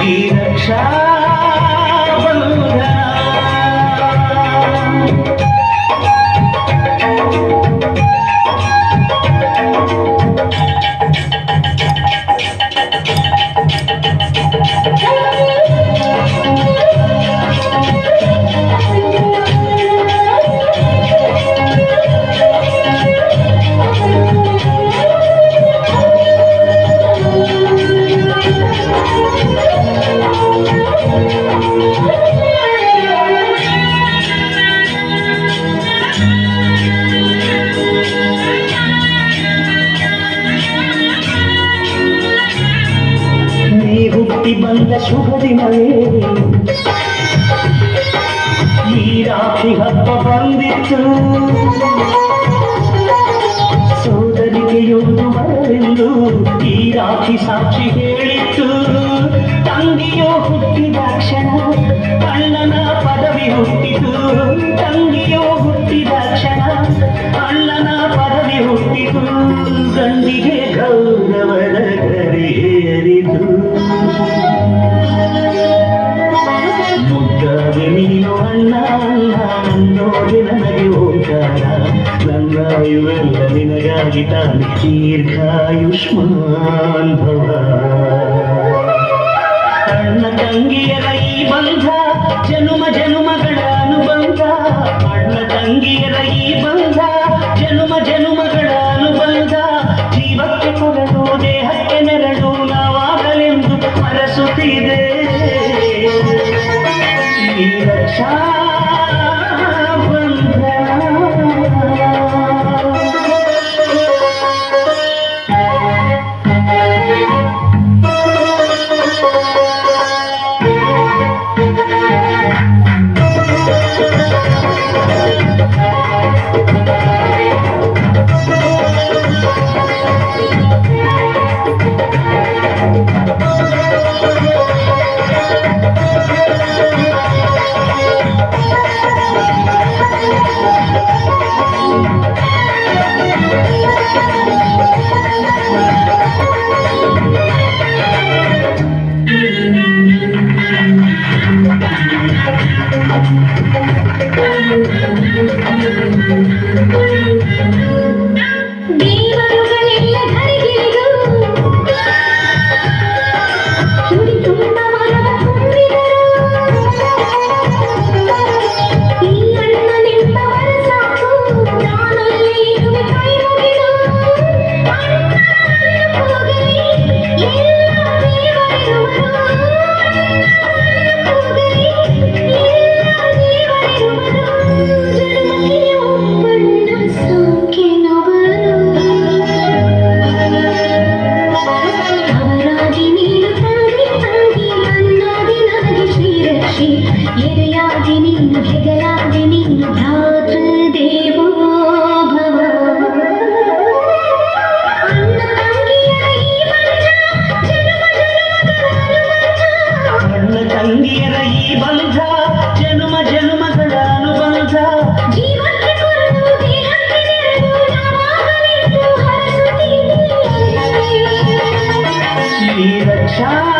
ಈ ರಕ್ಷಾ ಬಂಧನ ಬಂದ ಶುಭ ದಿನವೇ ಈ ರಾತ್ರಿ ಹಬ್ಬ ಬಂದಿತ್ತು ಸೋದರಿಗೆಯೊಂದು ಬರಲೆಂದು ಈ ರಾತ್ರಿ ಸಾಕ್ಷಿ ಹೇಳಿತ್ತು ತಂಗಿಯೋ ಹುಟ್ಟಿದ ಕ್ಷಣ ಅಣ್ಣನ ಪದವಿ ಹುಟ್ಟಿತು ತಂಗಿಯೋ ಹುಟ್ಟಿದ ಕ್ಷಣ ಅಣ್ಣನ ಪದವಿ ಹುಟ್ಟಿತು ಗಂಡಿಗೆ ಗೌರವದ ಗರಿಯೇರಿತು ನೀನು ಅಣ್ಣ ಅಣ್ಣ ಅನ್ನೋದು ನನಗೆ ಓಂಕಾರ ನನ್ನ ಇವೆಲ್ಲ ನಿನಗಾಗಿ ತಾನೆ ದೀರ್ಘಾಯುಷ್ಮಾನ್ ಭವ ಅಣ್ಣ ತಂಗಿಯರ ಈ ಬಂಧ ಜನುಮ ಜನುಮಗಳ ಅನುಬಂಧ ಅಣ್ಣ ತಂಗಿಯರ ಈ ಬಂಧ ಜನುಮ ಜನುಮಗಳ ಅನುಬಂಧ ಜೀವಕ್ಕೆ ಕೊರಡು ದೇಹಕ್ಕೆ ನೆರಳು ನಾವಾಗಲೆಂದು ಮರೆಸುತ್ತಿದೆ ಈ ರಕ್ಷಾ ತಂಗಿಯರ ಈ ಬಂಧ ಜನುಮ ಜನುಮಗಳ ಅನುಬಂಧ ಜೀವಕ್ಕೆ ಕೊರಡು ದೇಹಕ್ಕೆ ನೆರಳು ನಾವಾಗಲೆಂದು ಹರಸುತ್ತಿದೆ ಈ ರಕ್ಷಾ